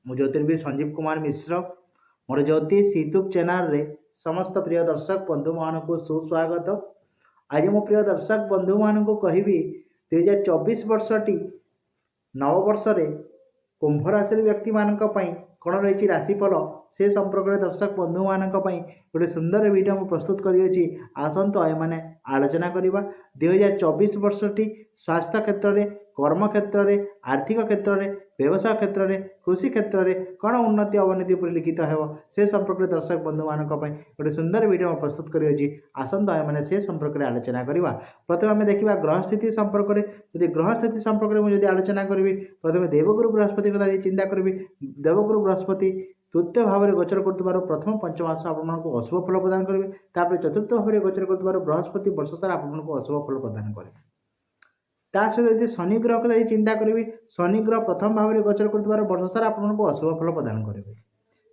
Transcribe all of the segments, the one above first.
मु ज्योतिर्विद संजीव कुमार मिश्र मोर ज्योतिष YouTube channel रे समस्त प्रिय दर्शक बंधु मान को सुस्वागत। आज मो प्रिय दर्शक बंधु मान को कहबी 2024 वर्षटी नववर्ष कुंभ राशि व्यक्ति मान कौन रही राशिफल से संपर्क में दर्शक बंधु मान गोटे सुंदर वीडियो मुझे प्रस्तुत करी आसतु आए आलोचना करवा 2024 वर्षटी स्वास्थ्य क्षेत्र में कर्म क्षेत्र में आर्थिक क्षेत्र में व्यवसाय क्षेत्र में कृषि क्षेत्र में कौन उन्नति अवनति पर लिखित हो से संपर्क में दर्शक बंधु मान गोटे सुंदर वीडियो प्रस्तुत करी आसतु आए से संपर्क में आलोचना करवा। प्रथम आम देखा ग्रह स्थिति संपर्क में यदि ग्रह स्थिति संपर्क में मुझे आलोचना करी प्रथम देवगुरु बृहस्पति कथा चिंता करी देवगुरु बृहस्पति तृतीय भाव में गोचर कर प्रथम पंचमास आपको अशुभ फल प्रदान करेंगे तापर चतुर्थ भाव में गोचर कर बृहस्पति वर्ष सारा आपको अशुभ फल प्रदान करेंगे। सहित यदि शनि ग्रह को चिंता करी शनि ग्रह प्रथम भाव में गोचर कर वर्ष सारा आपको अशुभ फल प्रदान करेंगे।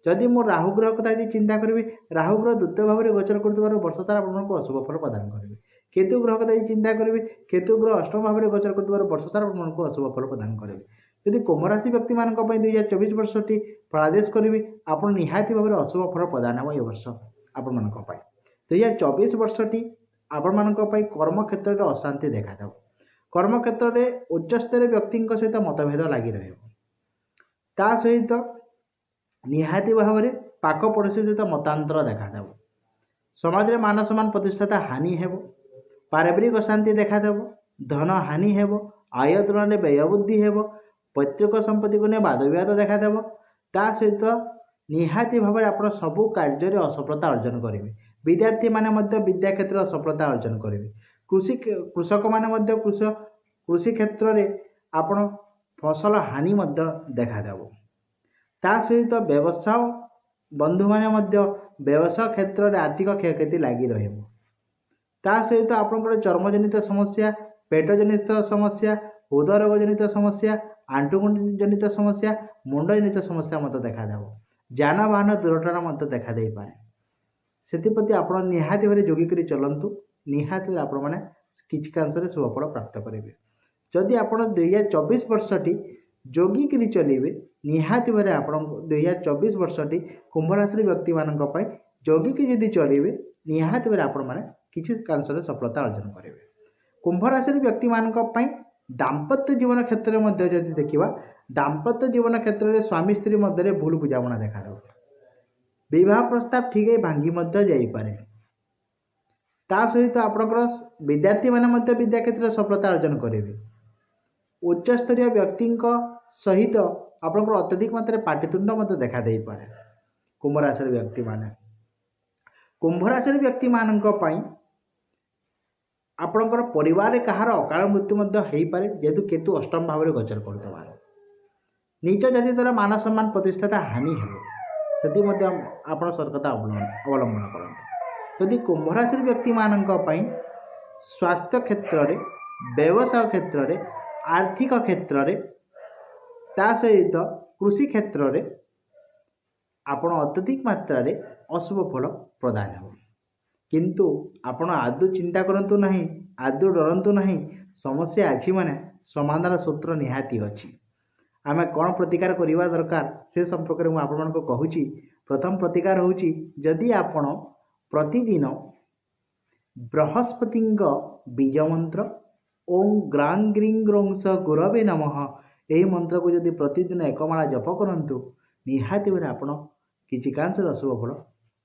जदि मो राहु ग्रह को चिंता करी राहु ग्रह द्वितीय भाव में गोचर कर वर्ष सारा आपको अशुभ फल प्रदान करेंगे। केतु ग्रह को चिंता करी केतु ग्रह अष्टम भाव में गोचर कर वर्ष सारा आपको अशुभ फल प्रदान करेंगे। यदि कुंभ राशि व्यक्ति मान 2024 वर्षटी फलादेश करी आप निहाती भाव में अशुभ फल प्रदान हो वर्ष आपण 2024 वर्षटी आपण कर्म क्षेत्र में अशांति देखा कर्म क्षेत्र में उच्चस्तरीय व्यक्ति सहित मतभेद लगी ता सहित निहाती भाव में पाक पड़ोशी सहित मतांतर देखा समाज में मान सम्मान प्रतिष्ठा हानि हेब पारिवारिक अशांति देखा धन हानि हेब आय तुलन में व्यय बुद्धि हेब पैतृक संपत्ति को नहीं वाद विवाद देखा ता सहित निहाती भाव में आप सबू कार्य असफलता अर्जन करेंगे। विद्यार्थी माने विद्या क्षेत्र असफलता अर्जन करेंगे। कृषक माने कृषि क्षेत्र में आपण फसल हानि देखा ता सहित व्यवसाय बंधु माने व्यवसाय क्षेत्र में आर्थिक क्षयक्षति लगी ता सहित आपंकर चर्मजनित समस्या पेट जनित समस्या हृदय रोग जनित समस्या आंटुगुंट जनित समस्या मुंड जनित समस्या मत देखा जानवाहन दुर्घटना मत देखा दे पाए से आप निहाती भाव जोगिक चलतु निहाती आप किसी शुभफल प्राप्त करेंगे। जदि आप 2024 वर्षटी जोगिक चलिए निहाती भाव आप 2024 वर्षटी कुंभ राशि व्यक्ति मान जोगिक जदि चलिए निहाती भाव आप किसी कांशरे सफलता अर्जन करेंगे। कुंभ राशि व्यक्ति मान दाम्पत्य जीवन क्षेत्र में जदि देखा दाम्पत्य जीवन क्षेत्र में स्वामी स्त्री मध्य भूल बुझाणा देखा विवाह प्रस्ताव ठीक है भांगी जापे ता सहित आपंकर विद्यार्थी मैंने विद्या क्षेत्र में सफलता अर्जन करेंगे। उच्चस्तरीय व्यक्ति सहित आपंकर अत्यधिक मात्रा पाटितुंड देखा दे पाए। कुंभ राशि व्यक्ति माने कुंभ राशि व्यक्ति मान आपणकर परिवार कहार अकाल मृत्यु हो पारे जेहेतु केतु अष्टम भाव में गोचर कर निज जाति द्वारा मान सम्मान प्रतिष्ठा हानि हो आप सतर्कता अवलंबन करते। यदि कुंभ राशि व्यक्ति मान स्वास्थ्य क्षेत्र में व्यवसाय क्षेत्र में आर्थिक क्षेत्र में ता सहित कृषि क्षेत्र में आपण अत्यधिक मात्रा अशुभ फल प्रदान हो किंतु आपण आदौ चिंता करंतु नहीं आदौ डरंतु नहीं समस्या अच्छी माने समाधान सूत्र निहाती अच्छी आम कौन प्रतिकार करवा दरकार से संपर्क में आपको कहूँ। प्रथम प्रतिकार होची जदि आपण प्रतिदिन बृहस्पति बीज मंत्र ओं ग्रां ग्रीं ग्रों स गुरवे नमः यही मंत्र को जदि प्रतिदिन एकमाला जप करंतु निहाती भाव आपण किसी कांशर अशुभ फल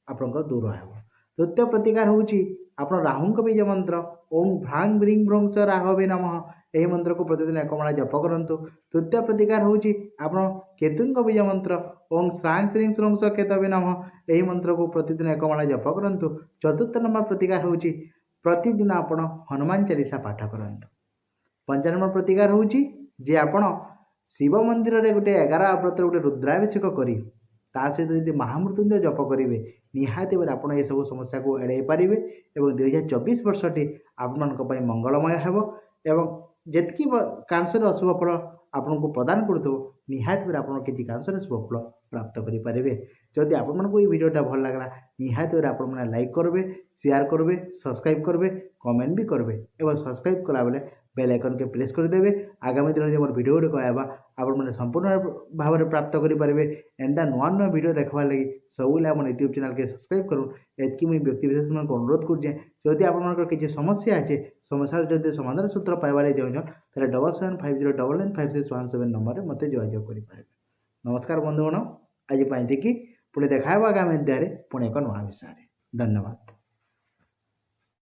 आपंकर दूर हो। द्वितीय प्रतिकार होची आप राहु बीज मंत्र ओं भ्रां ब्रीं ब्रों स राघवे नमः यही मंत्र को प्रतिदिन एकमाला जप करंतु। तृतीय प्रतिकार होची आप केतु बीज मंत्र ओं श्रां श्रीं श्रों स केतवे नमः यही मंत्र को प्रतिदिन एकमाला जप करंतु। चतुर्थ नंबर प्रतिकार होची प्रतिदिन आपण हनुमान चालीसा पाठ करंतु। पंच नंबर प्रतिकार होची जे आपण शिव मंदिर रे गोटे 11 व्रत गोटे रुद्राभिषेक करी ता सहित यदि महामृत्युंजय जप करेंगे निहाती भाव आप सब समस्या को एड़े पारे और 2024 वर्षटी आपण मंगलमय हो एवं जितकी कांशर अशुभ फल आपन को प्रदान करूँ निहाती भाव आप किसी कांशर शुभ फल प्राप्त करेंगे। जदि आपको ये वीडियोटा भल लगा निहाती भाव आप लाइक करेंगे शेयर करेंगे सब्सक्राइब करेंगे कमेंट भी करेंगे और सब्सक्राइब कला बेले बेल आइकन के प्रेस करदेवे। आगामी दिन में मोर वीडियो गुड़िक आवा आपने संपूर्ण भाव में प्राप्त करेंगे। एंता नुआ नुआ वीडियो देखवार लगी सबुले आम यूट्यूब चैनल के सब्सक्राइब करूँ। एतकी मुझे व्यक्ति विशेष मान अनुरोध करुचे जदि आप किसी समस्या अच्छे समस्या जब समाधान सूत्र पाइबार चाहूँ तो 7750995617 नंबर में मत जोगाजोग करेंगे। नमस्कार बंधुगण, आज पाई पुणी देखा आगामी अध्याय पुणी एक नुआ विषय। धन्यवाद।